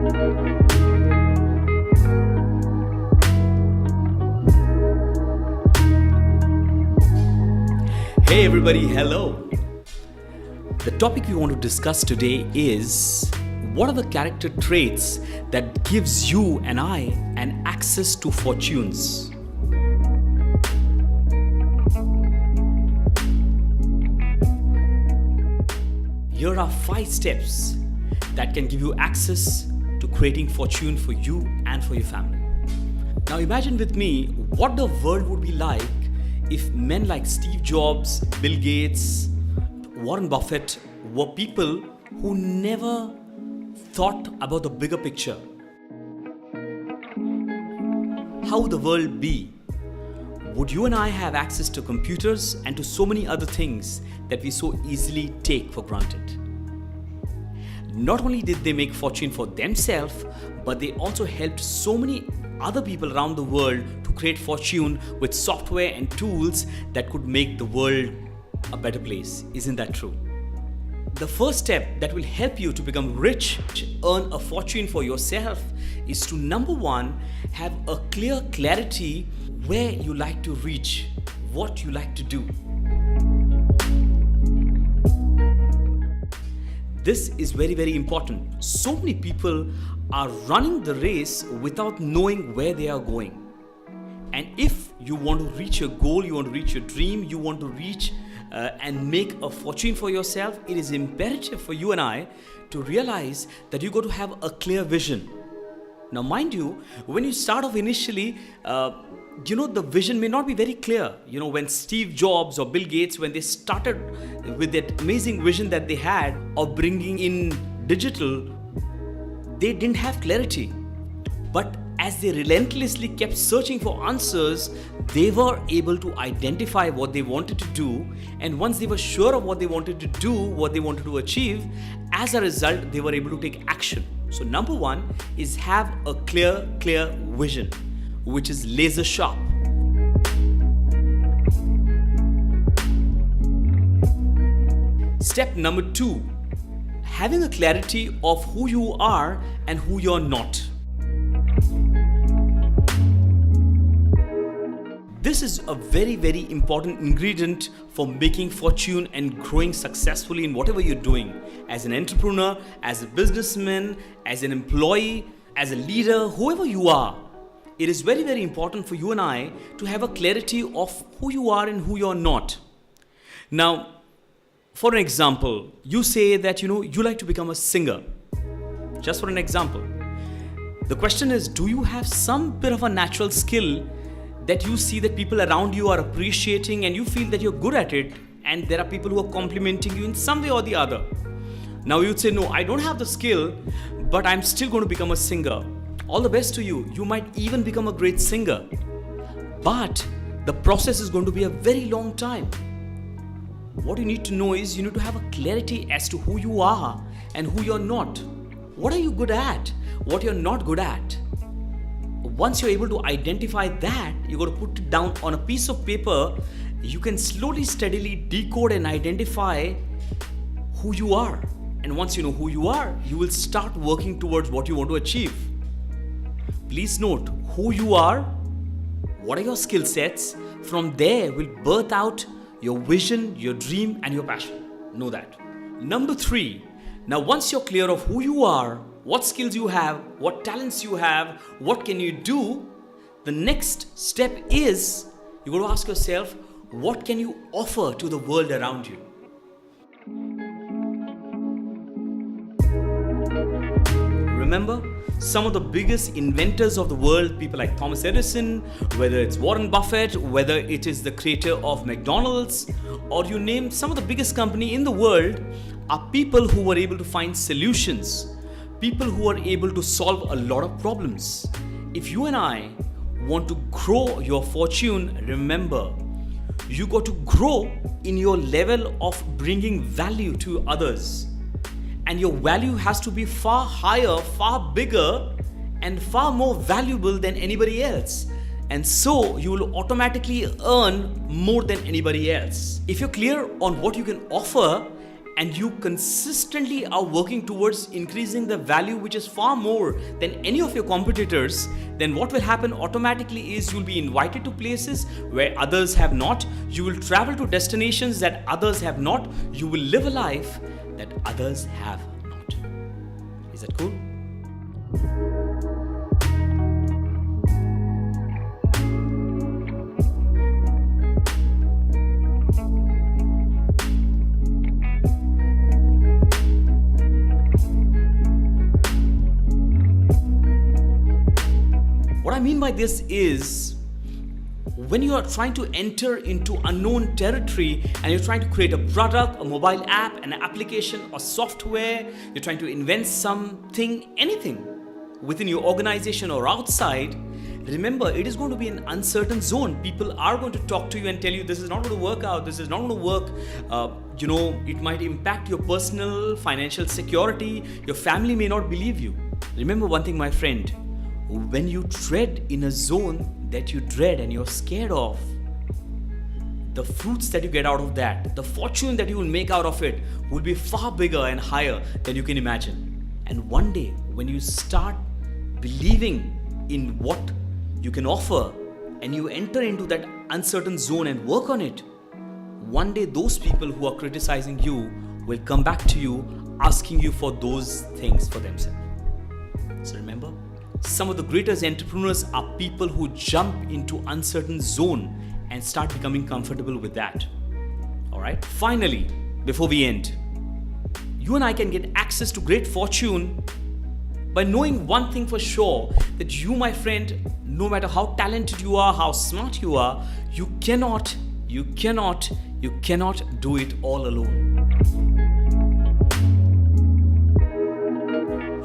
Hey everybody, hello. The topic we want to discuss today is what are the character traits that gives you and I an access to fortunes? Here are 5 steps that can give you access to creating fortune for you and for your family. Now imagine with me what the world would be like if men like Steve Jobs, Bill Gates, Warren Buffett were people who never thought about the bigger picture. How would the world be? Would you and I have access to computers and to so many other things that we so easily take for granted? Not only did they make fortune for themselves, but they also helped so many other people around the world to create fortune with software and tools that could make the world a better place. Isn't that true? The first step that will help you to become rich, earn a fortune for yourself, is to number 1, have a clear clarity where you like to reach, what you like to do. This is very, very important. So many people are running the race without knowing where they are going. And if you want to reach your goal, you want to reach your dream, you want to reach and make a fortune for yourself, it is imperative for you and I to realize that you got to have a clear vision. Now, mind you, when you start off initially, the vision may not be very clear. When Steve Jobs or Bill Gates, when they started with that amazing vision that they had of bringing in digital, they didn't have clarity. But as they relentlessly kept searching for answers, they were able to identify what they wanted to do. And once they were sure of what they wanted to do, what they wanted to achieve, as a result, they were able to take action. So number 1 is have a clear vision, which is laser sharp. Step number 2, having a clarity of who you are and who you're not. This is a very, very important ingredient for making fortune and growing successfully in whatever you're doing. As an entrepreneur, as a businessman, as an employee, as a leader, whoever you are, it is very, very important for you and I to have a clarity of who you are and who you're not. Now, for an example, you say that you like to become a singer. Just for an example. The question is, do you have some bit of a natural skill that you see that people around you are appreciating and you feel that you're good at it, and there are people who are complimenting you in some way or the other? Now you'd say, no, I don't have the skill, but I'm still going to become a singer. All the best to you. You might even become a great singer. But the process is going to be a very long time. What you need to know is you need to have a clarity as to who you are and who you're not. What are you good at? What you're not good at? Once you're able to identify that, you got to put it down on a piece of paper. You can slowly, steadily decode and identify who you are. And once you know who you are, you will start working towards what you want to achieve. Please note who you are, what are your skill sets. From there will birth out your vision, your dream, and your passion. Know that. Number 3, now once you're clear of who you are, what skills you have, what talents you have, what can you do, the next step is you got to ask yourself, what can you offer to the world around you? Remember, some of the biggest inventors of the world, people like Thomas Edison, whether it's Warren Buffett, whether it is the creator of McDonald's, or you name some of the biggest company in the world, are people who were able to find solutions. People who are able to solve a lot of problems. If you and I want to grow your fortune, remember, you got to grow in your level of bringing value to others. And your value has to be far higher, far bigger, and far more valuable than anybody else. And so you will automatically earn more than anybody else. If you're clear on what you can offer and you consistently are working towards increasing the value, which is far more than any of your competitors, then what will happen automatically is you'll be invited to places where others have not. You will travel to destinations that others have not. You will live a life that others have not. Is that cool? What I mean by this is, when you are trying to enter into unknown territory and you're trying to create a product, a mobile app, an application, or software, you're trying to invent something, anything within your organization or outside, remember, it is going to be an uncertain zone. People are going to talk to you and tell you this is not going to work out, this is not going to work. It might impact your personal, financial security. Your family may not believe you. Remember one thing, my friend. When you tread in a zone that you dread and you're scared of, the fruits that you get out of that, the fortune that you will make out of it will be far bigger and higher than you can imagine. And one day, when you start believing in what you can offer and you enter into that uncertain zone and work on it, one day those people who are criticizing you will come back to you asking you for those things for themselves. So remember, some of the greatest entrepreneurs are people who jump into uncertain zone and start becoming comfortable with that. Alright, finally, before we end, you and I can get access to great fortune by knowing one thing for sure, that you, my friend, no matter how talented you are, how smart you are, you cannot do it all alone.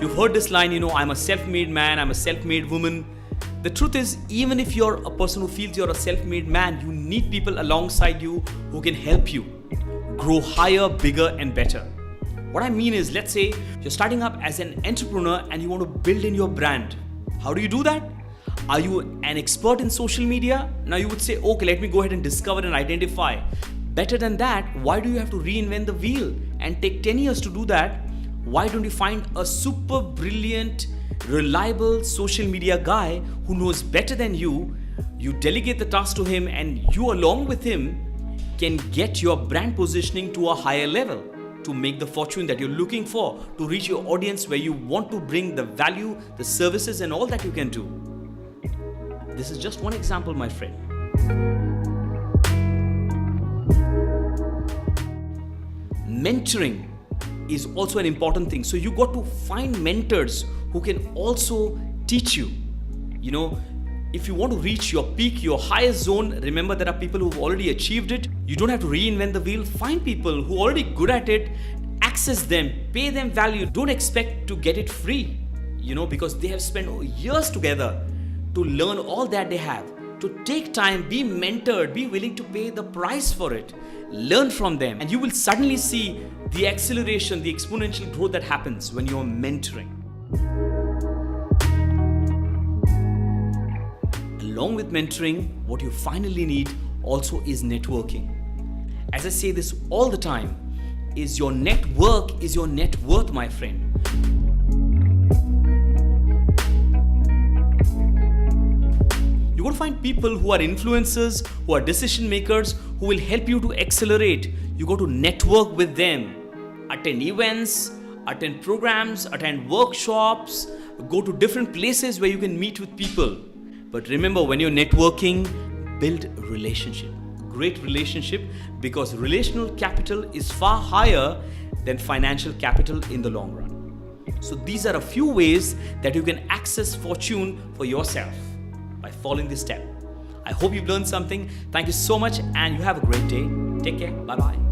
You've heard this line, I'm a self-made man, I'm a self-made woman. The truth is, even if you're a person who feels you're a self-made man, you need people alongside you who can help you grow higher, bigger, and better. What I mean is, let's say you're starting up as an entrepreneur and you want to build in your brand. How do you do that? Are you an expert in social media? Now you would say, okay, let me go ahead and discover and identify. Better than that, why do you have to reinvent the wheel and take 10 years to do that? Why don't you find a super brilliant, reliable social media guy who knows better than you? You delegate the task to him and you, along with him, can get your brand positioning to a higher level to make the fortune that you're looking for, to reach your audience where you want to bring the value, the services, and all that you can do. This is just one example, my friend. Mentoring is also an important thing. So you got to find mentors who can also teach you. If you want to reach your peak, your highest zone, remember there are people who've already achieved it. You don't have to reinvent the wheel. Find people who are already good at it, access them, pay them value. Don't expect to get it free, because they have spent years together to learn all that they have. To take time, be mentored, be willing to pay the price for it. Learn from them, and you will suddenly see the acceleration, the exponential growth that happens when you're mentoring. Along with mentoring, what you finally need also is networking. As I say this all the time, is your network is your net worth, my friend. You got to find people who are influencers, who are decision makers, who will help you to accelerate. You got to network with them. Attend events, attend programs, attend workshops, go to different places where you can meet with people. But remember, when you're networking, build a relationship. Great relationship, because relational capital is far higher than financial capital in the long run. So these are a few ways that you can access fortune for yourself by following this step. I hope you've learned something. Thank you so much and you have a great day. Take care. Bye-bye.